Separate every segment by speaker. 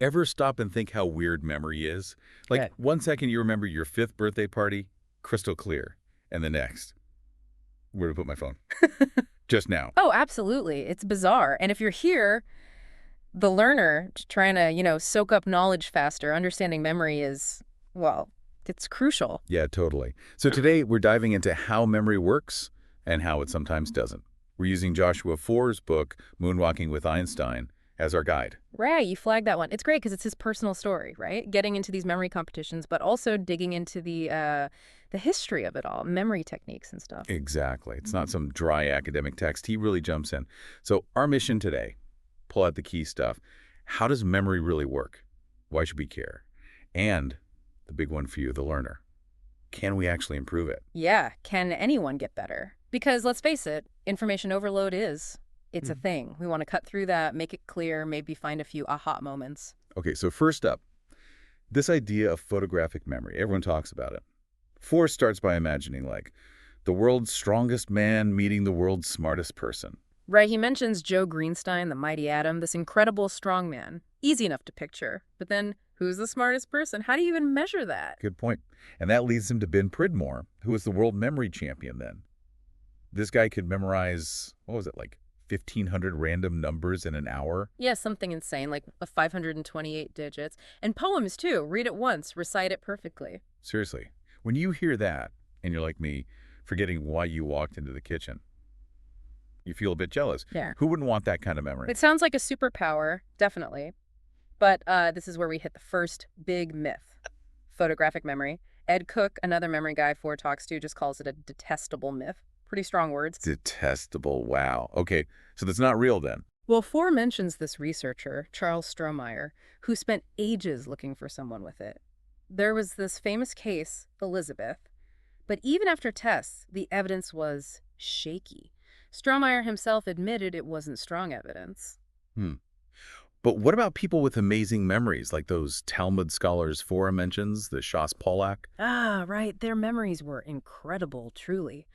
Speaker 1: Ever stop and think how weird memory is? Like,
Speaker 2: Bet.
Speaker 1: one second you remember your fifth birthday party, crystal clear, and the next, where to put my phone? Just now.
Speaker 2: Oh, absolutely. It's bizarre. And if you're here, the learner trying to, soak up knowledge faster, understanding memory is, well, it's crucial.
Speaker 1: Yeah, totally. So today we're diving into how memory works and how it sometimes doesn't. We're using Joshua Foer's book, Moonwalking with Einstein, as our guide.
Speaker 2: Right, you flagged that one. It's great because it's his personal story, right? Getting into these memory competitions, but also digging into the history of it all, memory techniques and stuff.
Speaker 1: Exactly. It's not some dry academic text. He really jumps in. So our mission today, pull out the key stuff. How does memory really work? Why should we care? And the big one for you, the learner. Can we actually improve it?
Speaker 2: Yeah, can anyone get better? Because let's face it, information overload it's a
Speaker 1: Mhm.
Speaker 2: thing. We want to cut through that, make it clear, maybe find a few aha moments.
Speaker 1: Okay, so first up, this idea of photographic memory. Everyone talks about it. Forrest starts by imagining, like, the world's strongest man meeting the world's smartest person.
Speaker 2: Right, he mentions Joe Greenstein, the mighty atom, this incredible strongman. Easy enough to picture. But then, who's the smartest person? How do you even measure that?
Speaker 1: Good point. And that leads him to Ben Pridmore, who was the world memory champion then. This guy could memorize, what was it, like 1,500 random numbers in an hour?
Speaker 2: Yeah, something insane, like 528 digits. And poems, too. Read it once, recite it perfectly.
Speaker 1: Seriously. When you hear that, and you're like me, forgetting why you walked into the kitchen, you feel a bit jealous.
Speaker 2: Yeah.
Speaker 1: Who wouldn't want that kind of memory?
Speaker 2: It sounds like a superpower, definitely. But this is where we hit the first big myth. Photographic memory. Ed Cook, another memory guy Ford talks to, just calls it a detestable myth. Pretty strong words.
Speaker 1: Detestable. Wow. Okay, so that's not real then.
Speaker 2: Well, Ford mentions this researcher, Charles Strohmeyer, who spent ages looking for someone with it. There was this famous case, Elizabeth, but even after tests, the evidence was shaky. Strohmeyer himself admitted it wasn't strong evidence.
Speaker 1: Hmm. But what about people with amazing memories, like those Talmud scholars Fora mentions, the Shas Pollack?
Speaker 2: Ah, right, their memories were incredible, truly.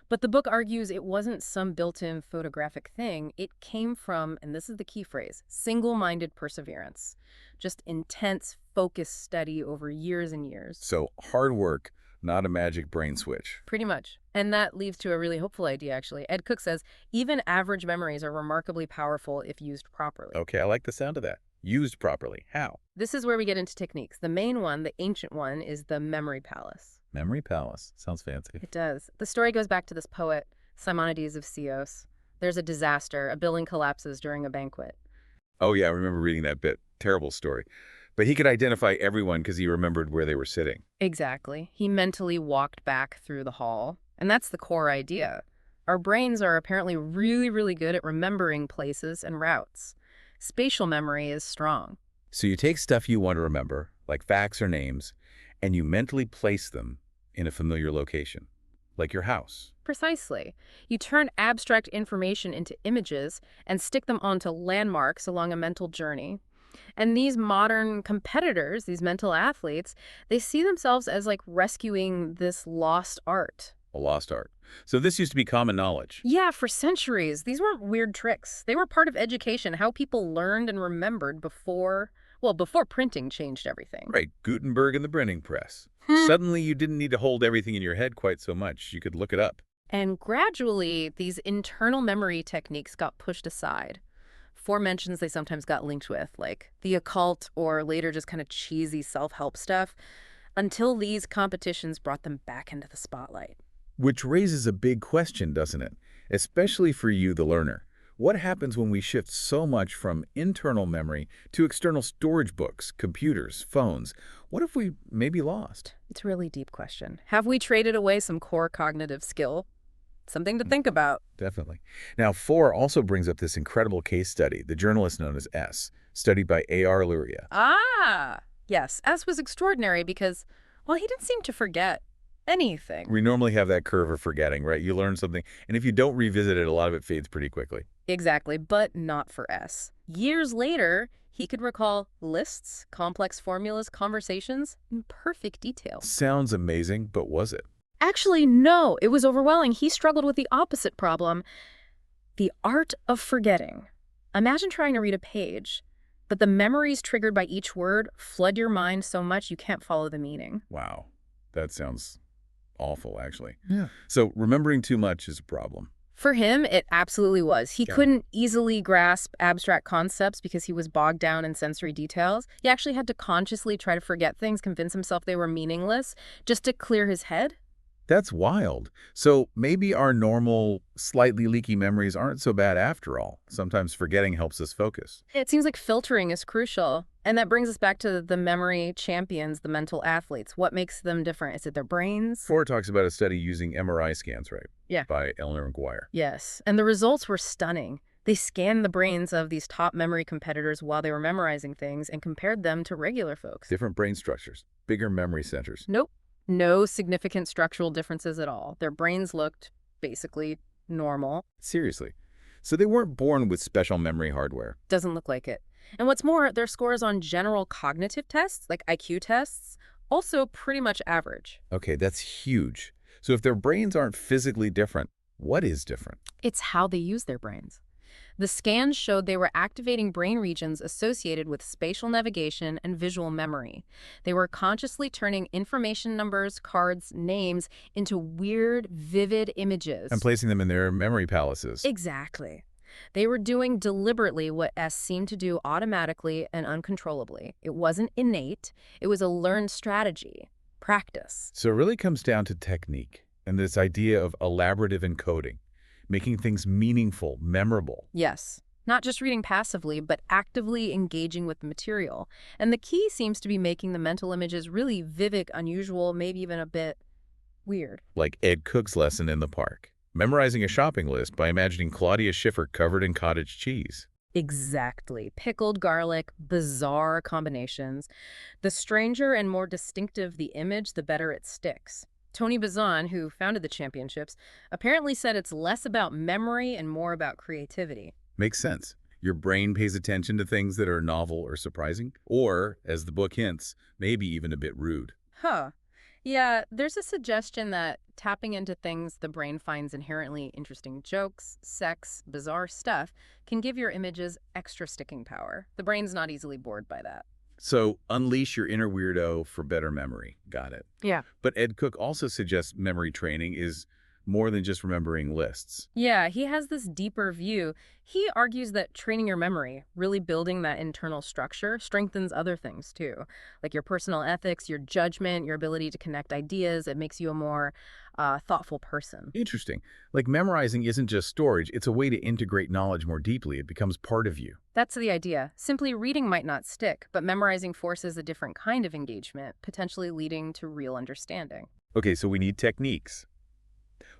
Speaker 2: But the book argues it wasn't some built-in photographic thing. It came from, and this is the key phrase, single-minded perseverance. Just intense, focused study over years and years.
Speaker 1: So hard work, not a magic brain switch.
Speaker 2: Pretty much. And that leads to a really hopeful idea, actually. Ed Cook says, even average memories are remarkably powerful if used properly.
Speaker 1: Okay, I like the sound of that. Used properly. How?
Speaker 2: This is where we get into techniques. The main one, the ancient one, is the memory palace.
Speaker 1: Memory palace. Sounds fancy.
Speaker 2: It does. The story goes back to this poet, Simonides of Chios. There's a disaster. A building collapses during a banquet.
Speaker 1: Oh yeah, I remember reading that bit. Terrible story. But he could identify everyone because he remembered where they were sitting.
Speaker 2: Exactly. He mentally walked back through the hall. And that's the core idea. Our brains are apparently really, really good at remembering places and routes. Spatial memory is strong.
Speaker 1: So you take stuff you want to remember, like facts or names, and you mentally place them in a familiar location, like your house.
Speaker 2: Precisely. You turn abstract information into images and stick them onto landmarks along a mental journey. And these modern competitors, these mental athletes, they see themselves as like rescuing this lost art.
Speaker 1: A lost art. So this used to be common knowledge.
Speaker 2: Yeah, for centuries. These weren't weird tricks. They were part of education, how people learned and remembered before printing changed everything.
Speaker 1: Right, Gutenberg and the printing press. Suddenly you didn't need to hold everything in your head quite so much. You could look it up.
Speaker 2: And gradually, these internal memory techniques got pushed aside. Four mentions they sometimes got linked with, like the occult or later just kind of cheesy self-help stuff, until these competitions brought them back into the spotlight.
Speaker 1: Which raises a big question, doesn't it? Especially for you, the learner. What happens when we shift so much from internal memory to external storage books, computers, phones? What if we may be lost?
Speaker 2: It's a really deep question. Have we traded away some core cognitive skill? Something to think about.
Speaker 1: Definitely. Now, Four also brings up this incredible case study, the journalist known as S, studied by A.R. Luria.
Speaker 2: Ah, yes. S was extraordinary because, well, he didn't seem to forget anything.
Speaker 1: We normally have that curve of forgetting, right? You learn something, and if you don't revisit it, a lot of it fades pretty quickly.
Speaker 2: Exactly, but not for S. Years later, he could recall lists, complex formulas, conversations in perfect detail.
Speaker 1: Sounds amazing, but was it?
Speaker 2: Actually, no, it was overwhelming. He struggled with the opposite problem, the art of forgetting. Imagine trying to read a page. but the memories triggered by each word flood your mind so much you can't follow the meaning.
Speaker 1: Wow. That sounds awful, actually.
Speaker 3: Yeah.
Speaker 1: So remembering too much is a problem.
Speaker 2: For him, it absolutely was. He
Speaker 1: Yeah.
Speaker 2: couldn't easily grasp abstract concepts because he was bogged down in sensory details. He actually had to consciously try to forget things, convince himself they were meaningless, just to clear his head.
Speaker 1: That's wild. So maybe our normal, slightly leaky memories aren't so bad after all. Sometimes forgetting helps us focus.
Speaker 2: It seems like filtering is crucial. And that brings us back to the memory champions, the mental athletes. What makes them different? Is it their brains?
Speaker 1: Ford talks about a study using MRI scans, right?
Speaker 2: Yeah.
Speaker 1: By Eleanor McGuire.
Speaker 2: Yes. And the results were stunning. They scanned the brains of these top memory competitors while they were memorizing things and compared them to regular folks.
Speaker 1: Different brain structures, bigger memory centers.
Speaker 2: Nope. No significant structural differences at all. Their brains looked basically normal.
Speaker 1: Seriously. So they weren't born with special memory hardware.
Speaker 2: Doesn't look like it. And what's more, their scores on general cognitive tests, like IQ tests, also pretty much average.
Speaker 1: Okay, that's huge. So if their brains aren't physically different, what is different?
Speaker 2: It's how they use their brains. The scans showed they were activating brain regions associated with spatial navigation and visual memory. They were consciously turning information numbers, cards, names into weird, vivid images.
Speaker 1: And placing them in their memory palaces.
Speaker 2: Exactly. They were doing deliberately what S seemed to do automatically and uncontrollably. It wasn't innate. It was a learned strategy, practice.
Speaker 1: So it really comes down to technique and this idea of elaborative encoding, making things meaningful, memorable.
Speaker 2: Yes. Not just reading passively, but actively engaging with the material. And the key seems to be making the mental images really vivid, unusual, maybe even a bit weird.
Speaker 1: Like Ed Cook's lesson in the park. Memorizing a shopping list by imagining Claudia Schiffer covered in cottage cheese.
Speaker 2: Exactly. Pickled garlic, bizarre combinations. The stranger and more distinctive the image, the better it sticks. Tony Bazan, who founded the championships, apparently said it's less about memory and more about creativity.
Speaker 1: Makes sense. Your brain pays attention to things that are novel or surprising, or, as the book hints, maybe even a bit rude.
Speaker 2: Huh. Yeah, there's a suggestion that tapping into things the brain finds inherently interesting jokes, sex, bizarre stuff can give your images extra sticking power. The brain's not easily bored by that.
Speaker 1: So, unleash your inner weirdo for better memory. Got it.
Speaker 2: Yeah.
Speaker 1: But Ed Cook also suggests memory training is more than just remembering lists.
Speaker 2: Yeah, he has this deeper view. He argues that training your memory, really building that internal structure, strengthens other things too, like your personal ethics, your judgment, your ability to connect ideas. It makes you a more thoughtful person.
Speaker 1: Interesting. Like memorizing isn't just storage, it's a way to integrate knowledge more deeply. It becomes part of you.
Speaker 2: That's the idea. Simply reading might not stick, but memorizing forces a different kind of engagement, potentially leading to real understanding.
Speaker 1: Okay, so we need techniques.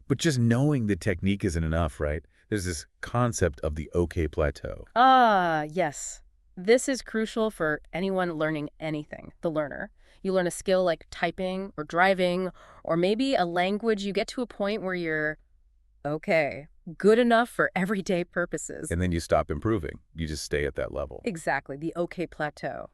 Speaker 1: But just knowing the technique isn't enough, right? There's this concept of the OK plateau.
Speaker 2: Ah, yes. This is crucial for anyone learning anything, the learner. You learn a skill like typing or driving, or maybe a language. You get to a point where you're, okay, good enough for everyday purposes.
Speaker 1: And then you stop improving. You just stay at that level.
Speaker 2: Exactly, the OK plateau.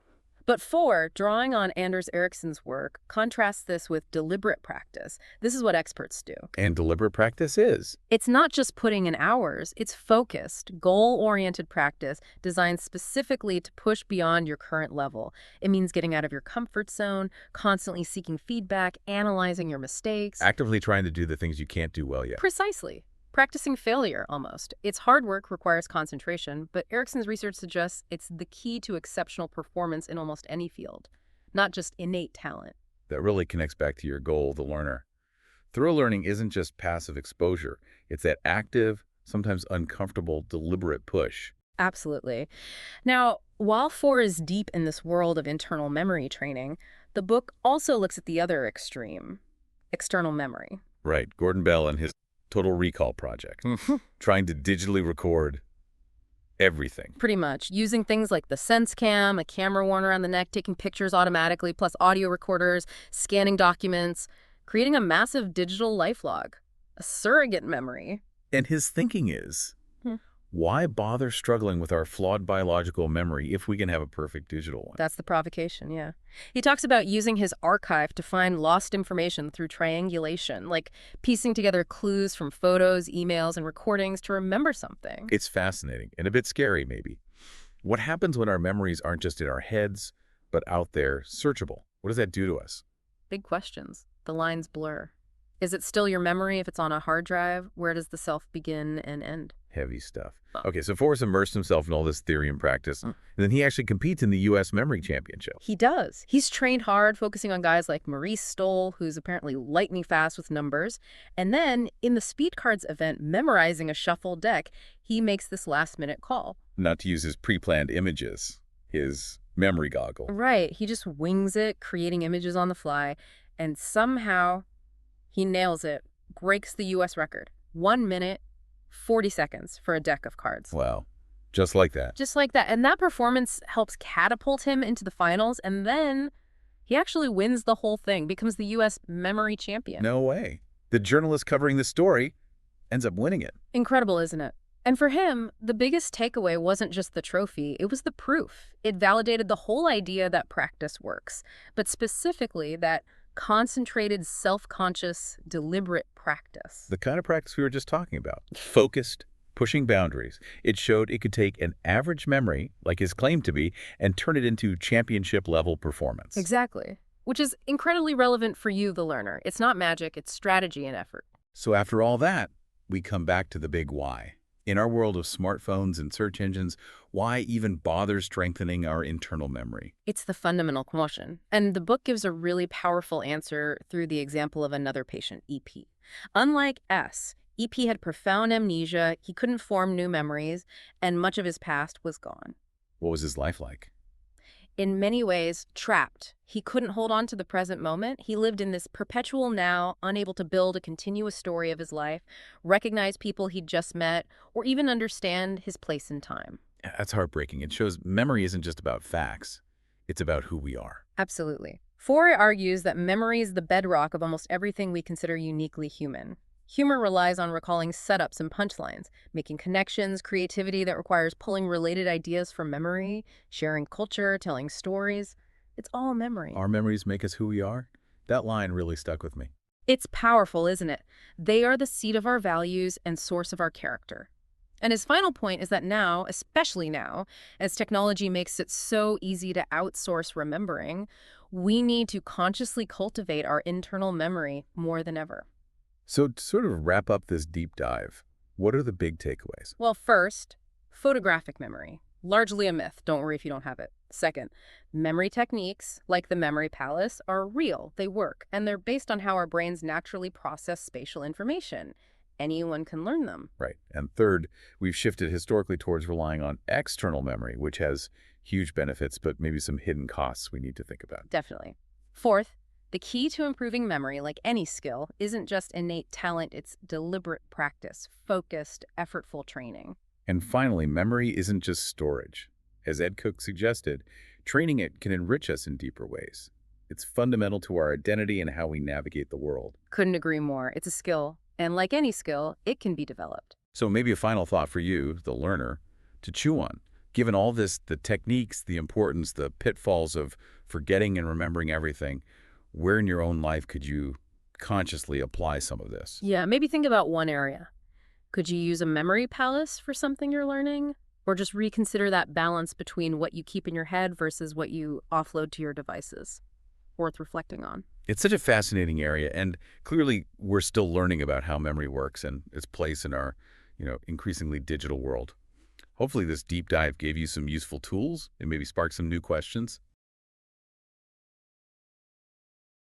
Speaker 2: But Ford, drawing on Anders Ericsson's work, contrasts this with deliberate practice. This is what experts do.
Speaker 1: And deliberate practice is.
Speaker 2: It's not just putting in hours, it's focused, goal-oriented practice designed specifically to push beyond your current level. It means getting out of your comfort zone, constantly seeking feedback, analyzing your mistakes.
Speaker 1: Actively trying to do the things you can't do well yet.
Speaker 2: Precisely. Practicing failure, almost. It's hard work, requires concentration, but Ericsson's research suggests it's the key to exceptional performance in almost any field, not just innate talent.
Speaker 1: That really connects back to your goal, the learner. Thorough learning isn't just passive exposure. It's that active, sometimes uncomfortable, deliberate push.
Speaker 2: Absolutely. Now, while Ford is deep in this world of internal memory training, the book also looks at the other extreme, external memory.
Speaker 1: Right. Gordon Bell and his Total Recall project. Trying to digitally record everything.
Speaker 2: Pretty much. Using things like the Sense Cam, a camera worn around the neck, taking pictures automatically, plus audio recorders, scanning documents, creating a massive digital lifelog, a surrogate memory.
Speaker 1: And his thinking is, why bother struggling with our flawed biological memory if we can have a perfect digital one?
Speaker 2: That's the provocation, yeah. He talks about using his archive to find lost information through triangulation, like piecing together clues from photos, emails, and recordings to remember something.
Speaker 1: It's fascinating and a bit scary, maybe. What happens when our memories aren't just in our heads, but out there, searchable? What does that do to us?
Speaker 2: Big questions. The lines blur. Is it still your memory if it's on a hard drive? Where does the self begin and end?
Speaker 1: Heavy stuff.
Speaker 2: Huh.
Speaker 1: Okay, so Forrest immersed himself in all this theory and practice, and then he actually competes in the U.S. Memory Championship.
Speaker 2: He does. He's trained hard, focusing on guys like Maurice Stoll, who's apparently lightning fast with numbers. And then, in the Speed Cards event, memorizing a shuffled deck, he makes this last-minute call.
Speaker 1: Not to use his pre-planned images, his memory goggle.
Speaker 2: Right. He just wings it, creating images on the fly, and somehow he nails it, breaks the U.S. record. 1 minute, 40 seconds for a deck of cards.
Speaker 1: Wow, just like that.
Speaker 2: Just like that. And that performance helps catapult him into the finals, and then he actually wins the whole thing, becomes the U.S. memory champion.
Speaker 1: No way. The journalist covering the story ends up winning it.
Speaker 2: Incredible, isn't it? And for him, the biggest takeaway wasn't just the trophy, it was the proof. It validated the whole idea that practice works, but specifically that concentrated, self-conscious, deliberate practice.
Speaker 1: The kind of practice we were just talking about. Focused, pushing boundaries. It showed it could take an average memory, like his claim to be, and turn it into championship-level performance.
Speaker 2: Exactly. Which is incredibly relevant for you, the learner. It's not magic, it's strategy and effort.
Speaker 1: So after all that, we come back to the big why. In our world of smartphones and search engines, why even bother strengthening our internal memory?
Speaker 2: It's the fundamental question. And the book gives a really powerful answer through the example of another patient, EP. Unlike S, EP had profound amnesia, he couldn't form new memories, and much of his past was gone.
Speaker 1: What was his life like?
Speaker 2: In many ways, trapped. He couldn't hold on to the present moment. He lived in this perpetual now, unable to build a continuous story of his life, recognize people he'd just met, or even understand his place in time.
Speaker 1: Yeah, that's heartbreaking. It shows memory isn't just about facts. It's about who we are.
Speaker 2: Absolutely. Foray argues that memory is the bedrock of almost everything we consider uniquely human. Humor relies on recalling setups and punchlines, making connections, creativity that requires pulling related ideas from memory, sharing culture, telling stories. It's all memory.
Speaker 1: Our memories make us who we are? That line really stuck with me.
Speaker 2: It's powerful, isn't it? They are the seed of our values and source of our character. And his final point is that now, especially now, as technology makes it so easy to outsource remembering, we need to consciously cultivate our internal memory more than ever.
Speaker 1: So to sort of wrap up this deep dive, what are the big takeaways?
Speaker 2: Well, first, photographic memory. Largely a myth. Don't worry if you don't have it. Second, memory techniques, like the memory palace, are real. They work, and they're based on how our brains naturally process spatial information. Anyone can learn them.
Speaker 1: Right. And third, we've shifted historically towards relying on external memory, which has huge benefits, but maybe some hidden costs we need to think about.
Speaker 2: Definitely. Fourth, the key to improving memory, like any skill, isn't just innate talent, it's deliberate practice, focused, effortful training.
Speaker 1: And finally, memory isn't just storage. As Ed Cook suggested, training it can enrich us in deeper ways. It's fundamental to our identity and how we navigate the world.
Speaker 2: Couldn't agree more. It's a skill, and like any skill, it can be developed.
Speaker 1: So maybe a final thought for you, the learner, to chew on. Given all this, the techniques, the importance, the pitfalls of forgetting and remembering everything, where in your own life could you consciously apply some of this?
Speaker 2: Yeah, maybe think about one area. Could you use a memory palace for something you're learning? Or just reconsider that balance between what you keep in your head versus what you offload to your devices? Worth reflecting on.
Speaker 1: It's such a fascinating area, and clearly we're still learning about how memory works and its place in our, increasingly digital world. Hopefully this deep dive gave you some useful tools and maybe sparked some new questions.